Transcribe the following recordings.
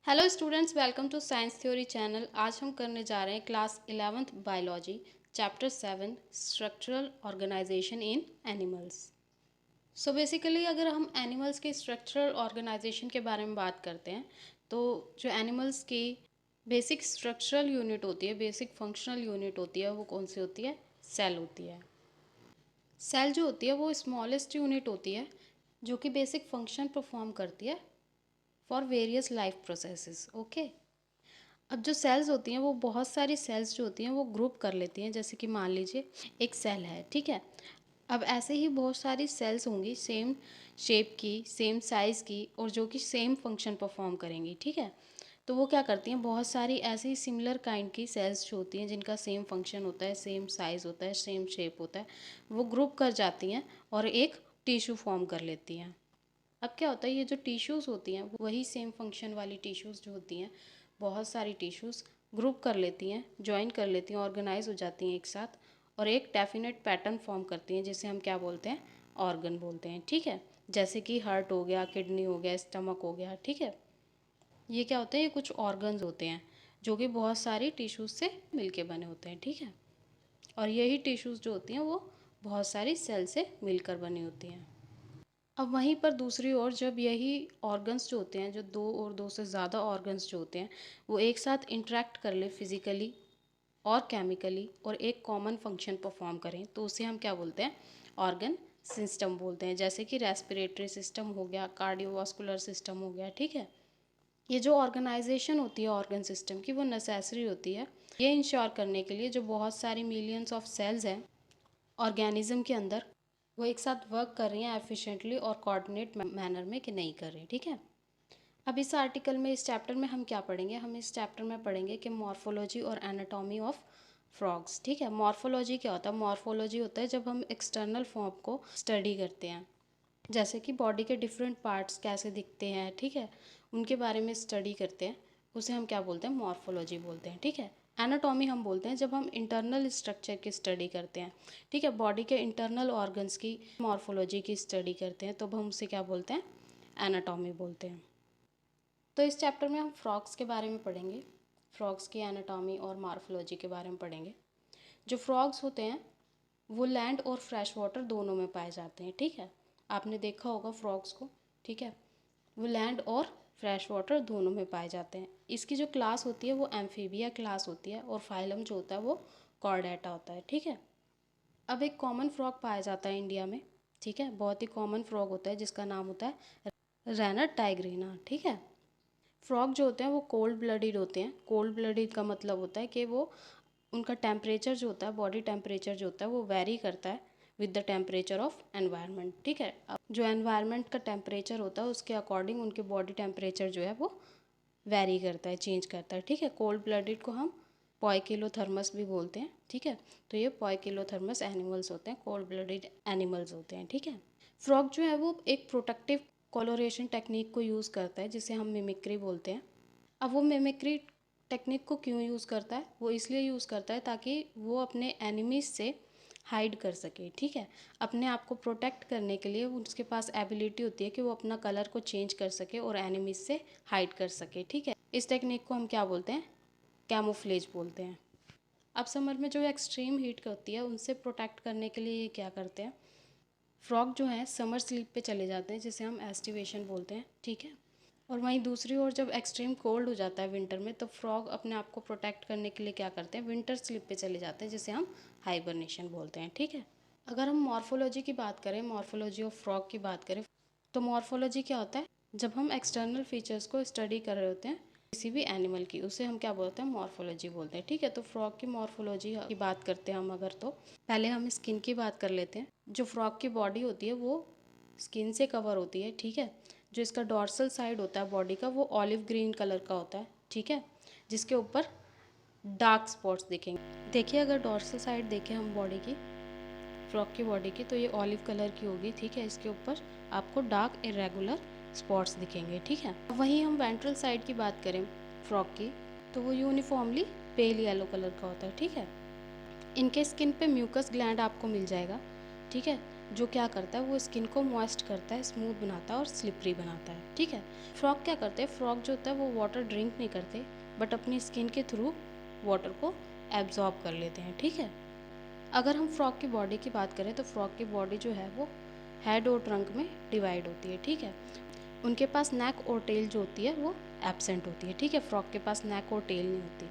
Hello students, welcome to science theory channel. आज हम करने जा रहे हैं class 11th biology, chapter 7 structural organisation in animals. So basically अगर हम एनिमल्स के स्ट्रक्चरल ऑर्गेनाइजेशन के बारे में बात करते हैं तो जो एनिमल्स की बेसिक स्ट्रक्चरल यूनिट होती है, बेसिक फंक्शनल यूनिट होती है, वो कौन सी होती है? सेल होती है। सेल जो होती है वो स्मॉलेस्ट यूनिट होती है जो कि बेसिक फंक्शन परफॉर्म करती है for various life processes. Okay, अब जो सेल्स होती हैं वो बहुत सारी सेल्स जो होती हैं वो ग्रुप कर लेती हैं। जैसे कि मान लीजिए एक सेल है, ठीक है। अब ऐसे ही बहुत सारी सेल्स होंगी सेम शेप की, सेम साइज़ की, और जो कि सेम फंक्शन परफॉर्म करेंगी, ठीक है। तो वो क्या करती हैं, बहुत सारी ऐसी सिमिलर काइंड की सेल्स जो होती हैं जिनका सेम फंक्शन होता है, सेम साइज़ होता है, सेम शेप होता है, वो ग्रुप कर जाती हैं और एक टिश्यू फॉर्म कर लेती हैं। अब क्या होता है, ये जो टिश्यूज़ होती हैं वही सेम फंक्शन वाली टिश्यूज़ जो होती हैं, बहुत सारी टिश्यूज़ ग्रुप कर लेती हैं, ज्वाइन कर लेती हैं, ऑर्गेनाइज हो जाती हैं एक साथ, और एक डेफिनेट पैटर्न फॉर्म करती हैं जिसे हम क्या बोलते हैं? ऑर्गन बोलते हैं, ठीक है। जैसे कि हार्ट हो गया, किडनी हो गया, स्टमक हो गया, ठीक है। ये क्या होते हैं? ये कुछ ऑर्गन्स होते हैं जो कि बहुत सारी टिश्यूज़ से मिलके बने होते हैं, ठीक है। और यही टिश्यूज़ जो होती हैं वो बहुत सारी सेल से मिलकर बनी होती हैं। अब वहीं पर दूसरी ओर जब यही ऑर्गन्स जो होते हैं, जो दो और दो से ज़्यादा ऑर्गन्स जो होते हैं, वो एक साथ इंटरेक्ट कर ले फिजिकली और केमिकली और एक कॉमन फंक्शन परफॉर्म करें, तो उसे हम क्या बोलते हैं? ऑर्गन सिस्टम बोलते हैं। जैसे कि रेस्पिरेटरी सिस्टम हो गया, कार्डियोवास्कुलर सिस्टम हो गया, ठीक है। ये जो ऑर्गेनाइजेशन होती है ऑर्गन सिस्टम की, वो नेसेसरी होती है ये इंश्योर करने के लिए जो बहुत सारी मिलियंस ऑफ सेल्स हैं ऑर्गेनिज्म के अंदर, वो एक साथ वर्क कर रही हैं एफिशिएंटली और कोऑर्डिनेट मैनर में कि नहीं कर रही, ठीक है। अब इस आर्टिकल में, इस चैप्टर में हम क्या पढ़ेंगे? हम इस चैप्टर में पढ़ेंगे कि मॉर्फोलॉजी और एनाटॉमी ऑफ फ्रॉग्स, ठीक है। मॉर्फोलॉजी क्या होता है? मॉर्फोलॉजी होता है जब हम एक्सटर्नल फॉर्म को स्टडी करते हैं, जैसे कि बॉडी के डिफरेंट पार्ट्स कैसे दिखते हैं, ठीक है, उनके बारे में स्टडी करते हैं, उसे हम क्या बोलते हैं? मॉर्फोलॉजी बोलते हैं, ठीक है। एनाटॉमी हम बोलते हैं जब हम इंटरनल स्ट्रक्चर की स्टडी करते हैं, ठीक है, बॉडी के इंटरनल ऑर्गन्स की मॉर्फोलॉजी की स्टडी करते हैं, तो हम उसे क्या बोलते हैं? एनाटॉमी बोलते हैं। तो इस चैप्टर में हम फ्रॉग्स के बारे में पढ़ेंगे, फ्रॉग्स की एनाटॉमी और मॉर्फोलॉजी के बारे में पढ़ेंगे। जो फ्रॉग्स होते हैं वो लैंड और फ्रेश वाटर दोनों में पाए जाते हैं, ठीक है। आपने देखा होगा फ्रॉग्स को, ठीक है। वो लैंड और फ्रेश वाटर दोनों में पाए जाते हैं। इसकी जो क्लास होती है वो एम्फीबिया क्लास होती है, और फाइलम जो होता है वो कॉर्डेटा होता है, ठीक है। अब एक कॉमन फ्रॉग पाया जाता है इंडिया में, ठीक है, बहुत ही कॉमन फ्रॉग होता है जिसका नाम होता है रैनर टाइग्रीना, ठीक है। फ्रॉग जो होते हैं वो कोल्ड ब्लडेड होते हैं। कोल्ड ब्लडेड का मतलब होता है कि वो, उनका टेम्परेचर जो होता है, बॉडी टेम्परेचर जो होता है वो वेरी करता है with the temperature of environment, ठीक है। अब जो एनवायरनमेंट का टेम्परेचर होता है उसके अकॉर्डिंग उनके बॉडी टेम्परेचर जो है वो वेरी करता है, चेंज करता है, ठीक है। कोल्ड ब्लडेड को हम पॉइकिलोथर्मस भी बोलते हैं, ठीक है। तो ये पॉइकिलोथर्मस एनिमल्स होते हैं, कोल्ड ब्लडेड एनिमल्स होते हैं, ठीक है। फ्रॉग जो है वो एक प्रोटेक्टिव कोलोरेशन टेक्निक को यूज़ करता है जिसे हम मिमिक्री बोलते हैं। अब वो मिमिक्री टेक्निक को क्यों यूज़ करता है? वो इसलिए यूज़ करता है ताकि वो अपने एनिमीज से हाइड कर सके, ठीक है। अपने आप को प्रोटेक्ट करने के लिए उसके पास एबिलिटी होती है कि वो अपना कलर को चेंज कर सके और एनिमीज से हाइड कर सके, ठीक है। इस टेक्निक को हम क्या बोलते हैं? कैमोफ्लेज बोलते हैं। अब समर में जो एक्सट्रीम हीट होती है उनसे प्रोटेक्ट करने के लिए ये क्या करते हैं? फ्रॉग जो हैं समर स्लीप पे चले जाते हैं जिसे हम एस्टिवेशन बोलते हैं, ठीक है। और वहीं दूसरी ओर जब एक्सट्रीम कोल्ड हो जाता है विंटर में, तो फ्रॉग अपने आप को प्रोटेक्ट करने के लिए क्या करते हैं? विंटर स्लीप पे चले जाते हैं जिसे हम हाइबरनेशन बोलते हैं, ठीक है। अगर हम मॉर्फोलॉजी की बात करें, मॉर्फोलॉजी ऑफ फ्रॉग की बात करें, तो मॉर्फोलॉजी क्या होता है? जब हम एक्सटर्नल फीचर्स को स्टडी कर रहे होते हैं किसी भी एनिमल की, उसे हम क्या बोलते हैं? मॉर्फोलॉजी बोलते हैं, ठीक है। तो फ्रॉग की मॉर्फोलॉजी की बात करते हैं हम अगर, तो पहले हम स्किन की बात कर लेते हैं। जो फ्रॉग की बॉडी होती है वो स्किन से कवर होती है, ठीक है। जो इसका डॉर्सल साइड होता है बॉडी का वो ऑलिव ग्रीन कलर का होता है, ठीक है, जिसके ऊपर डार्क स्पॉट्स दिखेंगे। देखिए, अगर डॉर्सल साइड देखें हम बॉडी की, फ्रॉग की बॉडी की, तो ये ऑलिव कलर की होगी, ठीक है। इसके ऊपर आपको डार्क इरेगुलर स्पॉट्स दिखेंगे, ठीक है। वहीं हम वेंट्रल साइड की बात करें फ्रॉग की, तो वो यूनिफॉर्मली पेल येलो कलर का होता है, ठीक है। इनके स्किन पे म्यूकस ग्लैंड आपको मिल जाएगा, ठीक है। जो क्या करता है वो स्किन को मॉइस्ट करता है, स्मूथ बनाता है और स्लिपरी बनाता है, ठीक है। फ्रॉग क्या करते हैं, फ्रॉग जो होता है वो वाटर ड्रिंक नहीं करते बट अपनी स्किन के थ्रू वाटर को एब्जॉर्ब कर लेते हैं, ठीक है। अगर हम फ्रॉग की बॉडी की बात करें तो फ्रॉग की बॉडी जो है वो हेड और ट्रंक में डिवाइड होती है, ठीक है। उनके पास नेक और टेल जो होती है वो एब्सेंट होती है, ठीक है। फ्रॉग के पास नेक और टेल नहीं होती,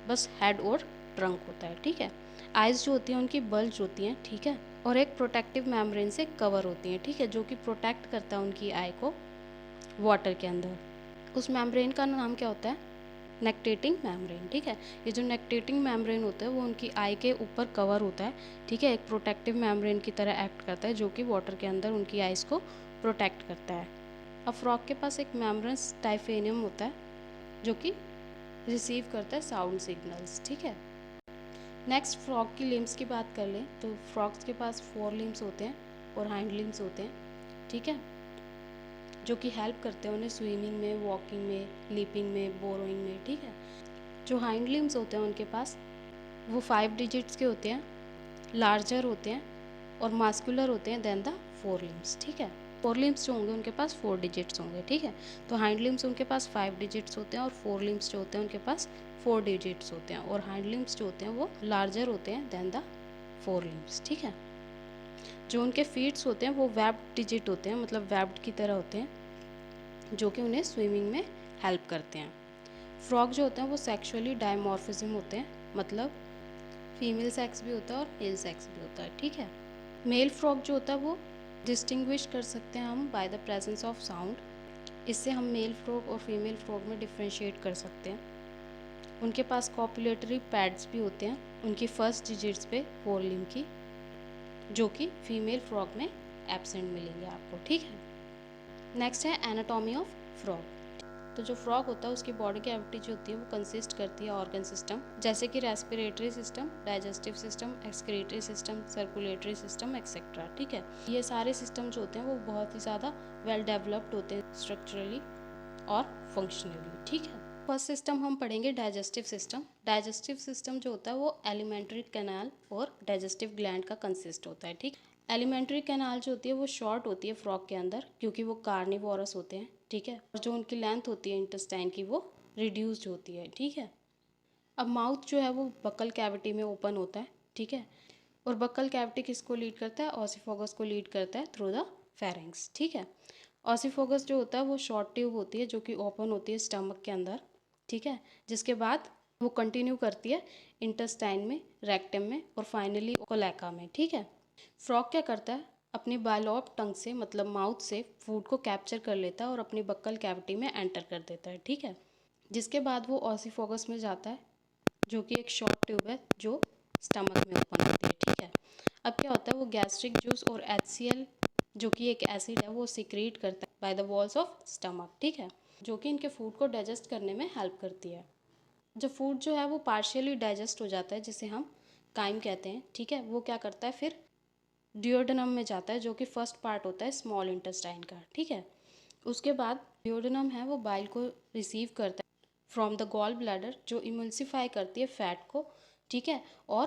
बस हेड और ट्रंक होता है, ठीक है। आइज़ जो होती हैं उनकी बल्ज होती हैं, ठीक है, और एक प्रोटेक्टिव मेम्ब्रेन से कवर होती हैं, ठीक है, जो कि प्रोटेक्ट करता है उनकी आई को वाटर के अंदर। उस मेम्ब्रेन का नाम क्या होता है, नेक्टेटिंग मेम्ब्रेन, ठीक है। ये जो नेक्टेटिंग मेम्ब्रेन होता है वो उनकी आई के ऊपर कवर होता है, ठीक है, एक प्रोटेक्टिव मेम्ब्रेन की तरह एक्ट करता है जो कि वाटर के अंदर उनकी आइज़ को प्रोटेक्ट करता है। अब फ्रॉग के पास एक मेम्ब्रेनस टाइफेनियम होता है जो कि रिसीव करता है साउंड सिग्नल्स, ठीक है। नेक्स्ट फ्रॉग की लिम्स की बात कर लें तो फ्रॉग्स के पास 4 लिम्स होते हैं और हाइंड लिम्स होते हैं, ठीक है, जो कि हेल्प करते हैं उन्हें स्विमिंग में, वॉकिंग में, लीपिंग में, बोरोइंग में, ठीक है। जो हाइंड लिम्स होते हैं उनके पास वो 5 डिजिट्स के होते हैं, लार्जर होते हैं और मास्कुलर होते हैं देन द 4 लिम्स, ठीक है। 4 लिम्स जो होंगे उनके पास 4 डिजिट्स होंगे, ठीक है। तो हाइंड लिम्स उनके पास 5 डिजिट्स होते हैं और 4 लिम्स जो होते हैं उनके पास 4 डिजिट्स होते हैं और हाइंड लिम्स जो होते हैं वो लार्जर होते हैं देन द 4 लिम्स, ठीक है। जो उनके फीट्स होते हैं वो वेब्ड डिजिट होते हैं, मतलब वेब्ड की तरह होते हैं, जो कि उन्हें स्विमिंग में हेल्प करते हैं। फ्रॉग जो होते हैं वो सेक्सुअली डायमॉर्फिज्म होते हैं, मतलब फीमेल सेक्स भी होता है और मेल सेक्स भी होता है, ठीक है। मेल फ्रॉग जो होता है वो डिस्टिंग्विश कर सकते हैं हम by the presence of sound. इससे हम मेल फ्रॉग और फीमेल फ्रॉग में डिफ्रेंशिएट कर सकते हैं। उनके पास कॉपुलेटरी पैड्स भी होते हैं उनकी फर्स्ट डिजिट्स पे 4 लिम्ब की, जो कि फीमेल फ्रॉग में एब्सेंट मिलेंगे आपको, ठीक है। नेक्स्ट है एनाटॉमी ऑफ फ्रॉग। तो जो फ्रॉग होता है उसकी बॉडी कैविटी जो होती है वो कंसिस्ट करती है ऑर्गन सिस्टम, जैसे कि respiratory system, digestive system, excretory system, circulatory system etcetera, ठीक है। ये सारे सिस्टम जो होते हैं वो बहुत ही ज़्यादा वेल डेवलप्ड होते हैं स्ट्रक्चरली और फंक्शनली, ठीक है। फर्स्ट सिस्टम हम पढ़ेंगे डाइजेस्टिव सिस्टम। डाइजेस्टिव सिस्टम जो होता है वो एलिमेंट्री कैनाल और डाइजेस्टिव ग्लैंड का कंसिस्ट होता है, ठीक। एलिमेंट्री कैनाल जो होती है वो शॉर्ट होती है फ्रॉग के अंदर क्योंकि वो कार्निवोरस होते हैं, ठीक है, और जो उनकी लेंथ होती है इंटेस्टाइन की वो रिड्यूस्ड होती है, ठीक है। अब माउथ जो है वो बक्कल कैविटी में ओपन होता है, ठीक है, और बक्कल कैविटी किसको लीड करता है, ऑसिफोगस को लीड करता है थ्रू द फेरेंक्स, ठीक है। ऑसिफोगस जो होता है वो शॉर्ट ट्यूब होती है जो कि ओपन होती है स्टमक के अंदर, ठीक है, जिसके बाद वो कंटिन्यू करती है इंटेस्टाइन में, रेक्टम में और फाइनली कोलेका में, ठीक है। फ्रॉग क्या करता है, अपनी बायलॉब टंग से मतलब माउथ से फूड को कैप्चर कर लेता है और अपनी बक्कल कैविटी में एंटर कर देता है, ठीक है, जिसके बाद वो ऑसिफोगस में जाता है जो कि एक शॉर्ट ट्यूब है जो स्टमक में ओपन होती है, ठीक है। अब क्या होता है, वो गैस्ट्रिक जूस और HCl जो कि एक एसिड है वो सिक्रीट करता है by the walls of stomach, ठीक है, जो कि इनके फूड को डाइजेस्ट करने में हेल्प करती है। जब फूड जो है वो पार्शियली डाइजेस्ट हो जाता है जिसे हम काइम कहते हैं, ठीक है, वो क्या करता है फिर डिओडेनम में जाता है जो कि फर्स्ट पार्ट होता है स्मॉल इंटेस्टाइन का, ठीक है। उसके बाद डिओडेनम है वो बाइल को रिसीव करता है फ्रॉम द गॉल ब्लैडर जो इमल्सिफाई करती है फैट को, ठीक है, और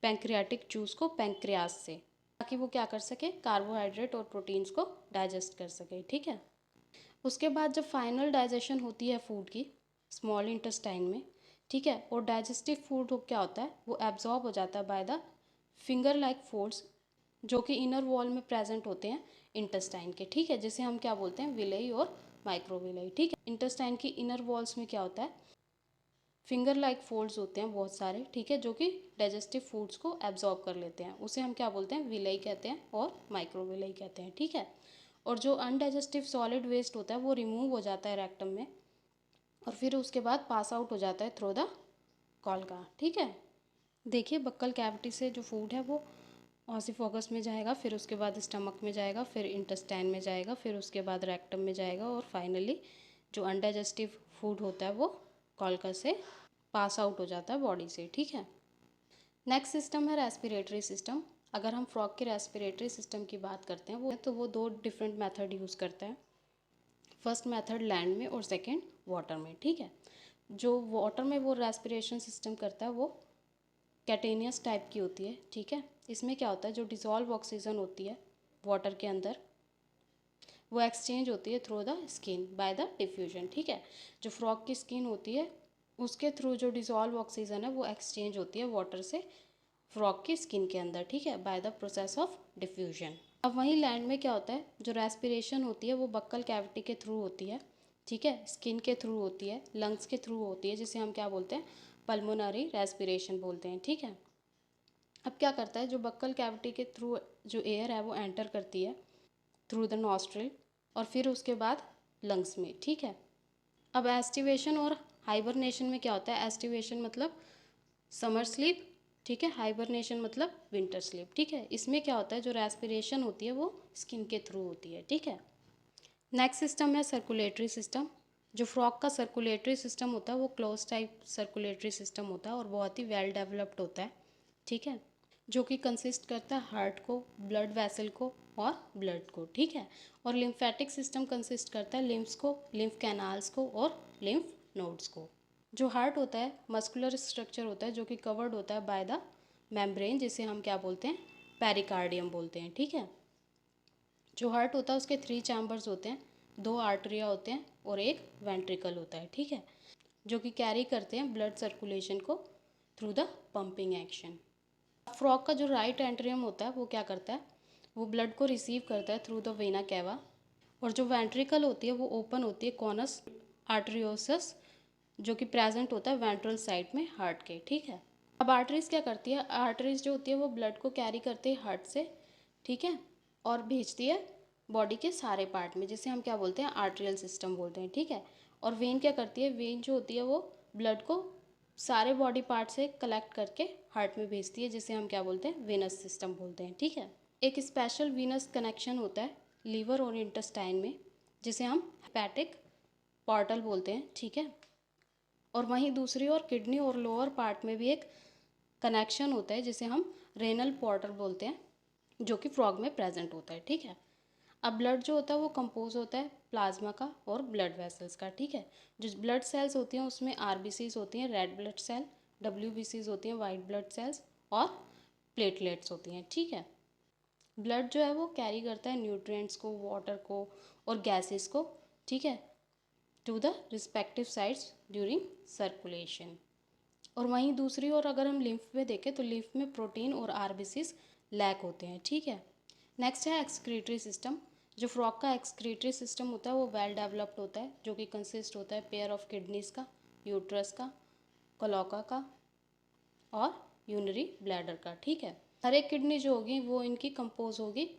पैंक्रियाटिक जूस को पैंक्रियास से, ताकि वो क्या कर सके, कार्बोहाइड्रेट और प्रोटीन्स को डाइजेस्ट कर सके, ठीक है। उसके बाद जब फाइनल डाइजेशन होती है फूड की स्मॉल इंटेस्टाइन में, ठीक है, और डाइजेस्टिव फूड क्या होता है वो एब्जॉर्ब हो जाता है by the finger like folds जो कि इनर वॉल में प्रेजेंट होते हैं इंटेस्टाइन के, ठीक है, जिसे हम क्या बोलते हैं, विलेई और माइक्रोविलेई, ठीक है। इंटेस्टाइन की इनर वॉल्स में क्या होता है, फिंगर लाइक फोल्ड्स होते हैं बहुत सारे, ठीक है, जो कि डाइजेस्टिव फूड्स को एब्जॉर्ब कर लेते हैं, उसे हम क्या बोलते हैं, विलेई कहते हैं और माइक्रोविलेई कहते हैं, ठीक है। और जो अनडाइजेस्टिव सॉलिड वेस्ट होता है वो रिमूव हो जाता है रेक्टम में और फिर उसके बाद पास आउट हो जाता है थ्रू द कॉल्गा, ठीक है। देखिए बक्कल कैविटी से जो फूड है वो ऑसिफोगस में जाएगा, फिर उसके बाद स्टमक में जाएगा, फिर इंटेस्टाइन में जाएगा, फिर उसके बाद रेक्टम में जाएगा और फाइनली जो अनडाइजेस्टिव फूड होता है वो कॉल्का से पास आउट हो जाता है बॉडी से, ठीक है। नेक्स्ट सिस्टम है रेस्पिरेटरी सिस्टम। अगर हम फ्रॉग के रेस्पिरेटरी सिस्टम की बात करते हैं वो दो डिफरेंट मेथड यूज़ करता है। फर्स्ट मेथड लैंड में और सेकेंड वाटर में, ठीक है। जो वाटर में वो रेस्पिरेशन सिस्टम करता है वो कैटेनियस टाइप की होती है, ठीक है। इसमें क्या होता है, जो डिसॉल्व ऑक्सीजन होती है वाटर के अंदर, वो एक्सचेंज होती है through the skin by the diffusion. ठीक है, जो फ्रॉग की स्किन होती है उसके थ्रू जो डिजॉल्व ऑक्सीजन है वो एक्सचेंज होती है वाटर से फ्रॉग की स्किन के अंदर। ठीक है, by the process of diffusion. अब वहीं लैंड में क्या होता है, जो रेस्पिरेशन होती है वो बक्कल कैविटी के थ्रू होती है। ठीक है, स्किन के थ्रू होती है, लंग्स के थ्रू होती है, जिसे हम क्या बोलते हैं, पल्मोनरी रेस्पिरेशन बोलते हैं। ठीक है, अब क्या करता है, जो बक्कल कैविटी के थ्रू जो एयर है वो एंटर करती है थ्रू द नॉस्ट्रिल और फिर उसके बाद लंग्स में। ठीक है, अब एस्टिवेशन और हाइबरनेशन में क्या होता है, एस्टिवेशन मतलब समर स्लीप, ठीक है, हाइबरनेशन मतलब विंटर स्लीप। ठीक है, इसमें क्या होता है, जो रेस्पिरेशन होती है वो स्किन के थ्रू होती है। ठीक है, नेक्स्ट सिस्टम है सर्कुलेटरी सिस्टम। जो फ्रॉग का सर्कुलेटरी सिस्टम होता है वो क्लोज टाइप सर्कुलेटरी सिस्टम होता है और बहुत ही वेल डेवलप्ड होता है। ठीक है, जो कि कंसिस्ट करता है हार्ट को, ब्लड वेसल को और ब्लड को। ठीक है, और लिम्फेटिक सिस्टम कंसिस्ट करता है लिम्फ्स को, लिम्फ कैनाल्स को और लिम्फ नोड्स को। जो हार्ट होता है मस्कुलर स्ट्रक्चर होता है जो कि कवर्ड होता है बाय द मेम्ब्रेन, जिसे हम क्या बोलते हैं, पेरिकार्डियम बोलते हैं। ठीक है, जो हार्ट होता है उसके 3 चैम्बर्स होते हैं, 2 आर्टरिया होते हैं और एक वेंट्रिकल होता है। ठीक है, जो कि कैरी करते हैं ब्लड सर्कुलेशन को through the pumping action. Frog का जो राइट एंट्रियम होता है वो क्या करता है, वो ब्लड को रिसीव करता है थ्रू द वेना कैवा, और जो वेंट्रिकल होती है वो ओपन होती है कॉनस आर्टरियोसस, जो कि प्रेजेंट होता है वेंट्रल साइड में हार्ट के। ठीक है, अब आर्टरीज क्या करती है, आर्टरीज जो होती है वो ब्लड को कैरी करती है हार्ट से, ठीक है, और भेजती है बॉडी के सारे पार्ट में, जिसे हम क्या बोलते हैं, आर्टरियल सिस्टम बोलते हैं। ठीक है, और वेन क्या करती है, वेन जो होती है वो ब्लड को सारे बॉडी पार्ट से कलेक्ट करके हार्ट में भेजती है, जिसे हम क्या बोलते हैं, वेनस सिस्टम बोलते हैं। ठीक है, एक स्पेशल वीनस कनेक्शन होता है लीवर और इंटेस्टाइन में, जिसे हम हेपेटिक पोर्टल बोलते हैं। ठीक है, और वहीं दूसरी ओर किडनी और लोअर पार्ट में भी एक कनेक्शन होता है जिसे हम रेनल पोर्टल बोलते हैं, जो कि फ्रॉग में प्रेजेंट होता है। ठीक है, अब ब्लड जो होता है वो कंपोज होता है प्लाज्मा का और ब्लड वेसल्स का। ठीक है, जो ब्लड सेल्स होती हैं उसमें आरबीसीज होती हैं, रेड ब्लड सेल, डब्ल्यूबीसीज होती हैं, वाइट ब्लड सेल्स, और प्लेटलेट्स होती हैं। ठीक है, ब्लड जो है वो कैरी करता है न्यूट्रिएंट्स को, वाटर को और गैसेस को, ठीक है, to the respective sides during circulation. और वहीं दूसरी ओर अगर हम लिम्फ में देखें तो लिम्फ में प्रोटीन और आरबीसीज लैक होते हैं। ठीक है, नेक्स्ट है एक्सक्रीटरी सिस्टम। जो फ्रॉग का एक्सक्रीटरी सिस्टम होता है वो वेल डेवलप्ड होता है, जो कि कंसिस्ट होता है पेयर ऑफ किडनीज का, यूट्रस का, कलोका का और यूनरी ब्लैडर का। ठीक है, हर एक किडनी जो होगी वो इनकी कंपोज होगी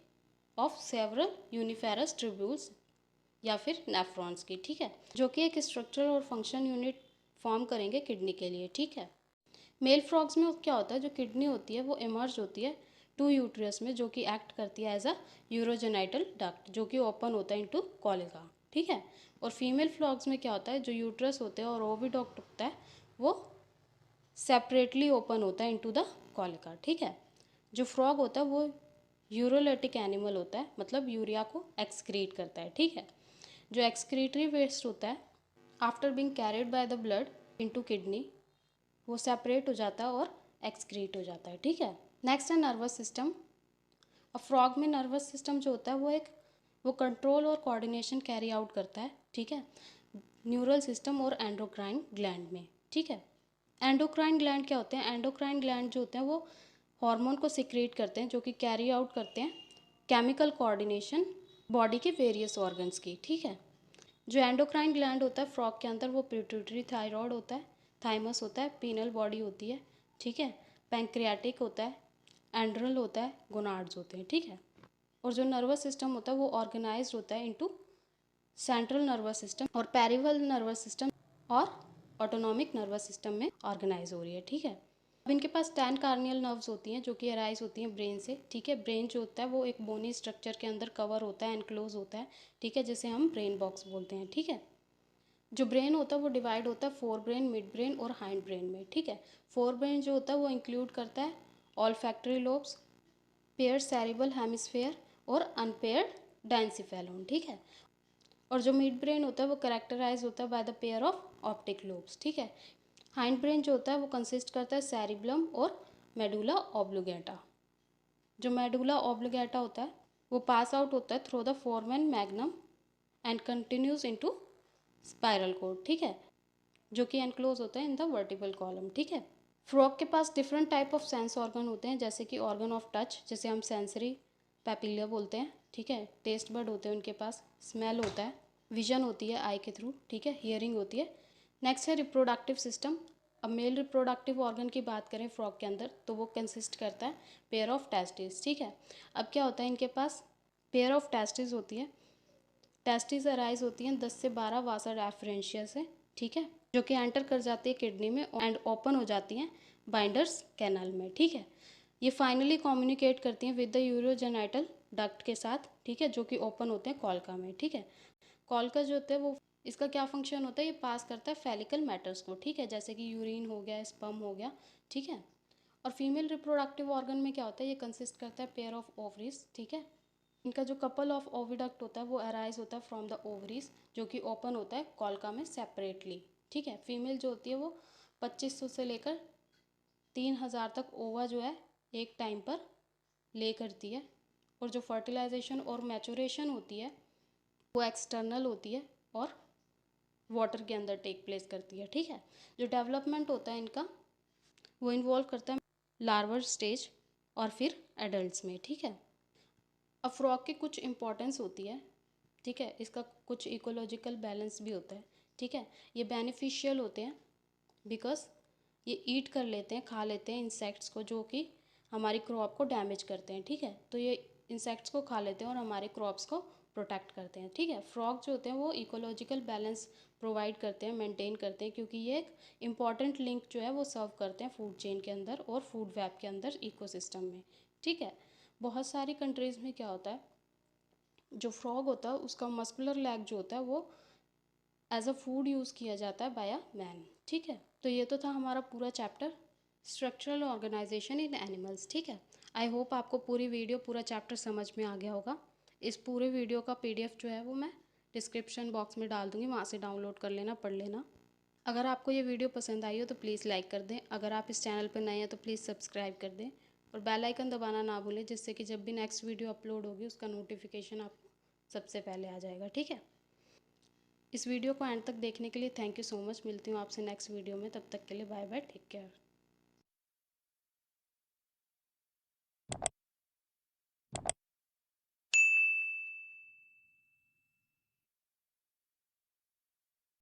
ऑफ सेवरल यूनिफेरस ट्रिब्यूल्स या फिर नेफ्रॉन्स की। ठीक है, जो कि एक स्ट्रक्चर और फंक्शन यूनिट फॉर्म करेंगे किडनी के लिए। ठीक है, मेल फ्रॉग्स में क्या होता है, जो किडनी होती है वो इमर्ज होती है टू यूट्रियस में, जो कि एक्ट करती है एज अ यूरोजेनाइटल डक्ट, जो कि ओपन होता है इनटू कॉलिका। ठीक है, और फीमेल फ्रॉग्स में क्या होता है, जो यूट्रस होते हैं और ओविडक्ट होता है वो सेपरेटली ओपन होता है इनटू द कॉलिका। ठीक है, जो फ्रॉग होता है वो यूरोलेटिक एनिमल होता है, मतलब यूरिया को एक्सक्रीट करता है। ठीक है, जो एक्सक्रीटरी वेस्ट होता है after being carried by the blood into kidney, वो सेपरेट हो जाता है और एक्सक्रीट हो जाता है। ठीक है, नेक्स्ट है नर्वस सिस्टम। अब फ्रॉग में नर्वस सिस्टम जो होता है वो कंट्रोल और कोऑर्डिनेशन कैरी आउट करता है। ठीक है, न्यूरल सिस्टम और एंडोक्राइन ग्लैंड में। ठीक है, एंडोक्राइन ग्लैंड क्या होते हैं, एंडोक्राइन ग्लैंड जो होते हैं वो हार्मोन को सिक्रेट करते हैं, जो कि कैरी आउट करते हैं केमिकल कोऑर्डिनेशन बॉडी के वेरियस ऑर्गन्स की। ठीक है, जो एंडोक्राइन ग्लैंड होता है फ्रॉग के अंदर वो पिट्यूटरी थायराइड होता है, थाइमस होता है, पीनल बॉडी होती है, ठीक है, पैंक्रियाटिक होता है, एंड्रल होता है, गोनाड्स होते हैं। ठीक है, और जो नर्वस सिस्टम होता है वो ऑर्गेनाइज्ड होता है इनटू सेंट्रल नर्वस सिस्टम और पेरिफेरल नर्वस सिस्टम और ऑटोनॉमिक नर्वस सिस्टम में ऑर्गेनाइज हो रही है। ठीक है, अब इनके पास 10 कार्नियल नर्व्स होती हैं जो कि अराइज होती हैं ब्रेन से। ठीक है, ब्रेन जो होता है वो एक बोनी स्ट्रक्चर के अंदर कवर होता है, एनक्लोज होता है। ठीक है, जिसे हम ब्रेन बॉक्स बोलते हैं। ठीक है, जो ब्रेन होता है वो डिवाइड होता है फोर ब्रेन, मिड ब्रेन और हाइंड ब्रेन में। ठीक है, फोर ब्रेन जो होता है वो इंक्लूड करता है olfactory lobes, pair cerebral hemisphere और अनपेयर्ड डाइंसिफेलोन। ठीक है, और जो मिड ब्रेन होता है वो कैरेक्टराइज होता है by the pair of optic lobes. ठीक है, हाइंड ब्रेन जो होता है वो कंसिस्ट करता है सेरिबलम और मेडुला ऑब्लिगेटा। जो मेडुला ऑब्लिगेटा होता है वो पास आउट होता है through the foramen magnum and continues into spiral code, ठीक है, जो कि एनक्लोज होता है इन द वर्टिबल कॉलम, ठीक है। फ्रॉग के पास different type of sense organ होते हैं, जैसे कि ऑर्गन ऑफ टच, जिसे हम सेंसरी पैपिलिया बोलते हैं, ठीक है। टेस्ट बर्ड होते हैं उनके पास, स्मेल होता है, विजन होती है आई के थ्रू, ठीक है, हियरिंग होती है। नेक्स्ट है रिप्रोडक्टिव सिस्टम। अब मेल रिप्रोडक्टिव ऑर्गन की बात करें फ्रॉग के अंदर, तो वो कंसिस्ट करता है पेयर ऑफ टेस्टिस, ठीक है। अब क्या होता है इनके पास, पेयर ऑफ टेस्टिस होती है, टेस्टिस अराइज होती हैं 10 से 12 वासा रेफरेंशिया से, ठीक है, जो कि एंटर कर जाती है किडनी में एंड ओपन हो जाती हैं बाइंडर्स कैनाल में, ठीक है। ये फाइनली कम्युनिकेट करती हैं विद द यूरोजेनाइटल डक्ट के साथ, ठीक है, जो कि ओपन होते हैं कॉल्का में, ठीक है। कॉल्का जो होता है वो, इसका क्या फंक्शन होता है, ये पास करता है फेलिकल मैटर्स को, ठीक है, जैसे कि यूरिन हो गया, स्पर्म हो गया, ठीक है। और फीमेल रिप्रोडक्टिव ऑर्गन में क्या होता है, ये कंसिस्ट करता है पेयर ऑफ ओवरीज, ठीक है। इनका जो कपल ऑफ ओविडक्ट होता है वो अराइज होता है फ्रॉम द ओवरीज, जो कि ओपन होता है कॉल्का में सेपरेटली, ठीक है। फीमेल जो होती है वो 2500 से लेकर 3000 तक ओवा जो है एक टाइम पर ले करती है। और जो फर्टिलाइजेशन और मैचुरेशन होती है वो एक्सटर्नल होती है और वाटर के अंदर टेक प्लेस करती है, ठीक है। जो डेवलपमेंट होता है इनका वो इन्वॉल्व करता है लार्वर स्टेज और फिर एडल्ट्स में, ठीक है। अब फ्रॉग की कुछ इंपॉर्टेंस होती है, ठीक है, इसका कुछ इकोलॉजिकल बैलेंस भी होता है, ठीक है। ये बेनिफिशियल होते हैं बिकॉज ये ईट कर लेते हैं, खा लेते हैं इंसेक्ट्स को जो कि हमारी क्रॉप को डैमेज करते हैं, ठीक है। तो ये इंसेक्ट्स को खा लेते हैं और हमारे क्रॉप्स को प्रोटेक्ट करते हैं, ठीक है। फ्रॉग जो होते हैं वो इकोलॉजिकल बैलेंस प्रोवाइड करते हैं, मेंटेन करते हैं, क्योंकि ये एक इम्पॉर्टेंट लिंक जो है वो सर्व करते हैं फूड चेन के अंदर और फूड वेब के अंदर इकोसिस्टम में, ठीक है। बहुत सारी कंट्रीज़ में क्या होता है, जो फ्रॉग होता है उसका मस्कुलर लैग जो होता है वो एज अ फूड यूज़ किया जाता है बाय अ मैन, ठीक है। तो ये तो था हमारा पूरा chapter structural organisation in animals, ठीक है। आई होप आपको पूरी वीडियो पूरा चैप्टर समझ में आ गया होगा। इस पूरे वीडियो का पीडीएफ जो है वो मैं डिस्क्रिप्शन बॉक्स में डाल दूँगी, वहाँ से डाउनलोड कर लेना, पढ़ लेना। अगर आपको ये वीडियो पसंद आई हो तो प्लीज़ लाइक कर दें, अगर आप इस चैनल पर नए हैं तो प्लीज़ सब्सक्राइब कर दें और बेल आइकन दबाना ना भूलें, जिससे कि जब भी नेक्स्ट वीडियो अपलोड होगी उसका नोटिफिकेशन आपको सबसे पहले आ जाएगा, ठीक है। इस वीडियो को एंड तक देखने के लिए थैंक यू सो मच। मिलती हूँ आपसे नेक्स्ट वीडियो में, तब तक के लिए बाय बाय, टेक केयर।